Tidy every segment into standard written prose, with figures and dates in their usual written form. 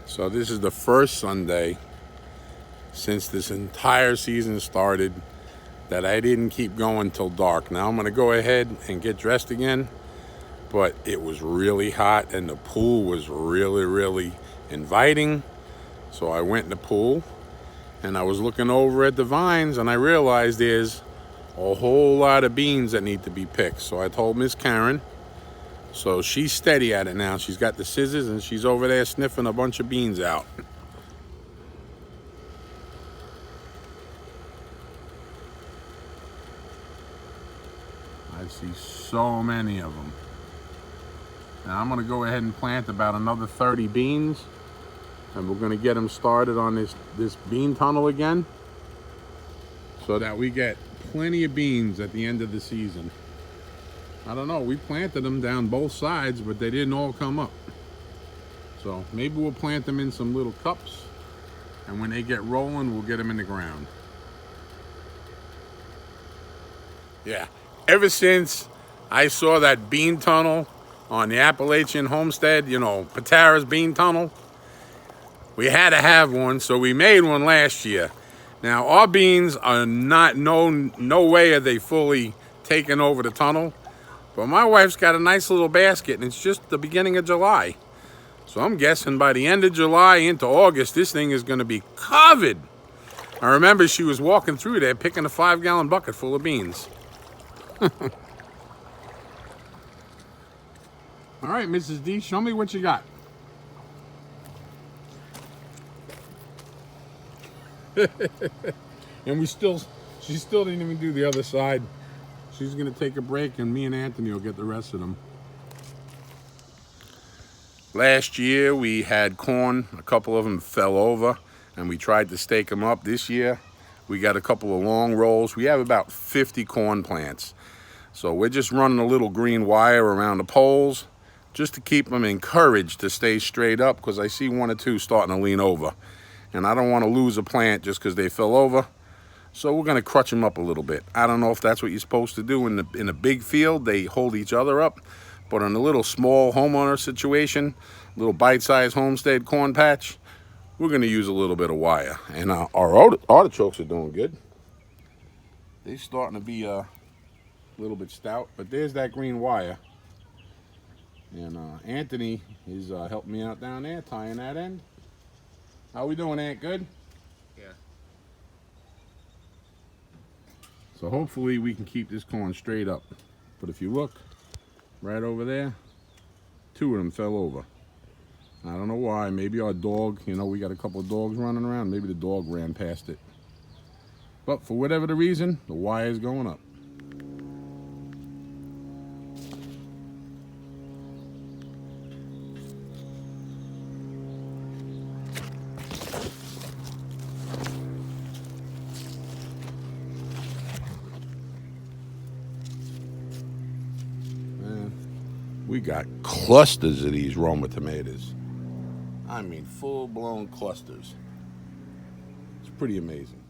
So this is the first Sunday since this entire season started that I didn't keep going till dark. Now I'm going to go ahead and get dressed again, but it was really hot and the pool was really, really inviting. So I went in the pool and I was looking over at the vines and I realized there's a whole lot of beans that need to be picked. So I told Miss Karen, so she's steady at it now. She's got the scissors and she's over there sniffing a bunch of beans out. I see so many of them. Now I'm gonna go ahead and plant about another 30 beans and we're gonna get them started on this bean tunnel again so that we get plenty of beans at the end of the season. I don't know, we planted them down both sides, but they didn't all come up. So maybe we'll plant them in some little cups, and when they get rolling, we'll get them in the ground. Yeah, ever since I saw that bean tunnel on the Appalachian Homestead, you know, Patara's bean tunnel, we had to have one, so we made one last year. Now, our beans are not, no way are they fully taken over the tunnel. But my wife's got a nice little basket, and it's just the beginning of July. So I'm guessing by the end of July into August, this thing is going to be covered. I remember she was walking through there picking a 5-gallon bucket full of beans. All right, Mrs. D, show me what you got. And she still didn't even do the other side. She's gonna take a break and me and Anthony will get the rest of them. Last year we had corn, a couple of them fell over and we tried to stake them up. This year we got a couple of long rolls. We have about 50 corn plants. So we're just running a little green wire around the poles just to keep them encouraged to stay straight up, because I see one or two starting to lean over. And I don't want to lose a plant just because they fell over. So we're going to crutch them up a little bit. I don't know if that's what you're supposed to do in a big field. They hold each other up. But in a little small homeowner situation, little bite-sized homestead corn patch, we're going to use a little bit of wire. And our artichokes are doing good. They're starting to be a little bit stout. But there's that green wire. And Anthony is helping me out down there, tying that end. How we doing, Ant? Good? Yeah. So hopefully we can keep this corn straight up. But if you look right over there, 2 of them fell over. I don't know why. Maybe our dog, you know, we got a couple of dogs running around. Maybe the dog ran past it. But for whatever the reason, the wire is going up. We got clusters of these Roma tomatoes. I mean, full-blown clusters. It's pretty amazing.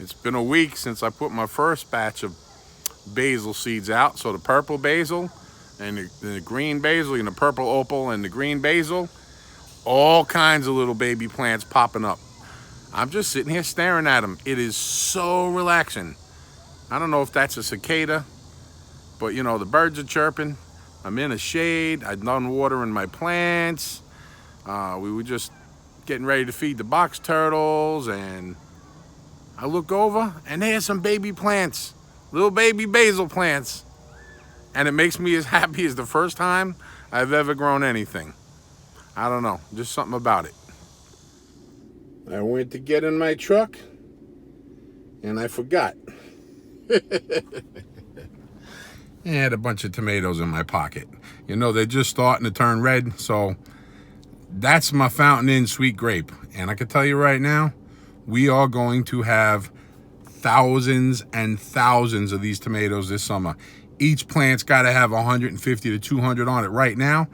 It's been a week since I put my first batch of basil seeds out. So the purple basil and the green basil and the purple opal and the green basil, all kinds of little baby plants popping up. I'm just sitting here staring at them. It is so relaxing. I don't know if that's a cicada, but you know, the birds are chirping. I'm in a shade. I've done watering my plants. We were just getting ready to feed the box turtles, and I look over and there's some baby plants, little baby basil plants. And it makes me as happy as the first time I've ever grown anything. I don't know, just something about it. I went to get in my truck and I forgot. I had a bunch of tomatoes in my pocket. You know, they're just starting to turn red, so that's my Fountain Inn Sweet Grape. And I can tell you right now, we are going to have thousands and thousands of these tomatoes this summer. Each plant's got to have 150 to 200 on it right now,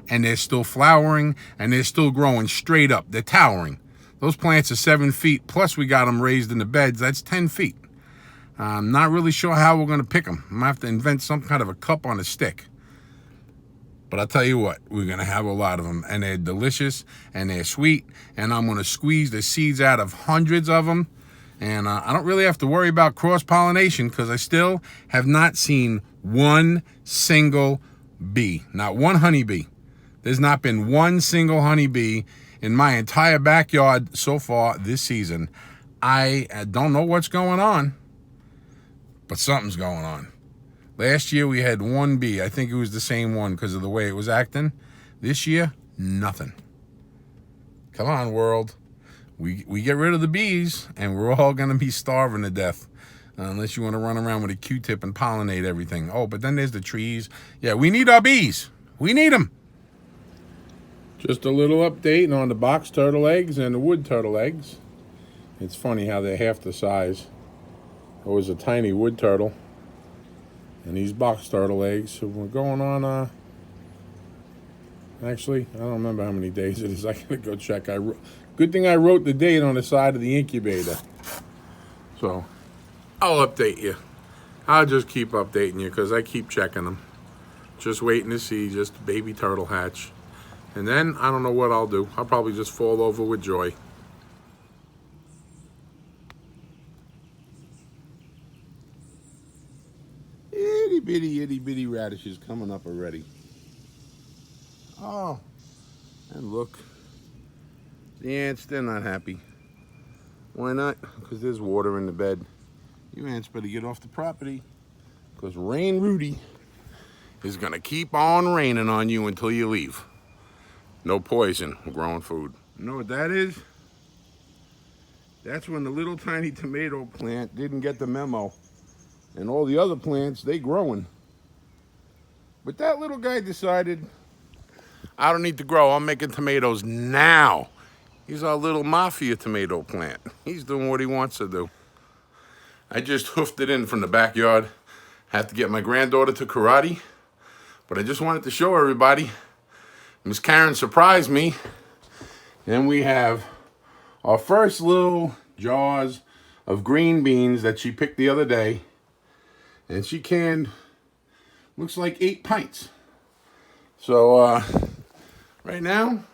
and they're still flowering, and they're still growing straight up. They're towering. Those plants are 7 feet, plus we got them raised in the beds. That's 10 feet. I'm not really sure how we're going to pick them. I'm going to have to invent some kind of a cup on a stick. But I'll tell you what, we're going to have a lot of them, and they're delicious, and they're sweet, and I'm going to squeeze the seeds out of hundreds of them. And I don't really have to worry about cross-pollination because I still have not seen one single bee, not one honeybee. There's not been one single honeybee in my entire backyard so far this season. I don't know what's going on, but something's going on. Last year we had one bee. I think it was the same one because of the way it was acting. This year, nothing. Come on, world. We get rid of the bees, and we're all going to be starving to death. Unless you want to run around with a Q-tip and pollinate everything. Oh, but then there's the trees. Yeah, we need our bees. We need them. Just a little update on the box turtle eggs and the wood turtle eggs. It's funny how they're half the size. There was a tiny wood turtle and these box turtle eggs. So we're going on, actually, I don't remember how many days it is. I gotta go check. Good thing I wrote the date on the side of the incubator. So I'll update you. I'll just keep updating you because I keep checking them. Just waiting to see just baby turtle hatch. And then I don't know what I'll do. I'll probably just fall over with joy. Itty bitty radishes coming up already. Oh, and look. The ants, they're not happy. Why not? Because there's water in the bed. You ants better get off the property. Because Rain Rudy is going to keep on raining on you until you leave. No poison, growing food. You know what that is? That's when the little tiny tomato plant didn't get the memo. And all the other plants, they growing. But that little guy decided, I don't need to grow. I'm making tomatoes now. He's our little mafia tomato plant. He's doing what he wants to do. I just hoofed it in from the backyard. Had to get my granddaughter to karate. But I just wanted to show everybody. Miss Karen surprised me. Then we have our first little jars of green beans that she picked the other day. And she canned, looks like 8 pints. So right now,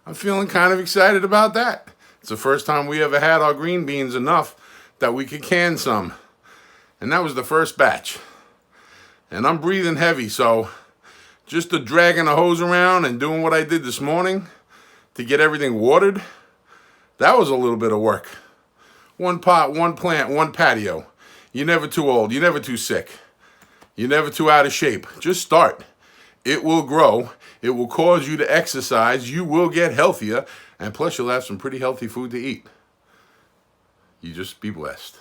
I'm feeling kind of excited about that. It's the first time we ever had our green beans enough that we could can some. And that was the first batch. And I'm breathing heavy, so just the dragging the hose around and doing what I did this morning to get everything watered, that was a little bit of work. One pot, one plant, one patio. You're never too old. You're never too sick. You're never too out of shape. Just start. It will grow. It will cause you to exercise. You will get healthier. And plus, you'll have some pretty healthy food to eat. You just be blessed.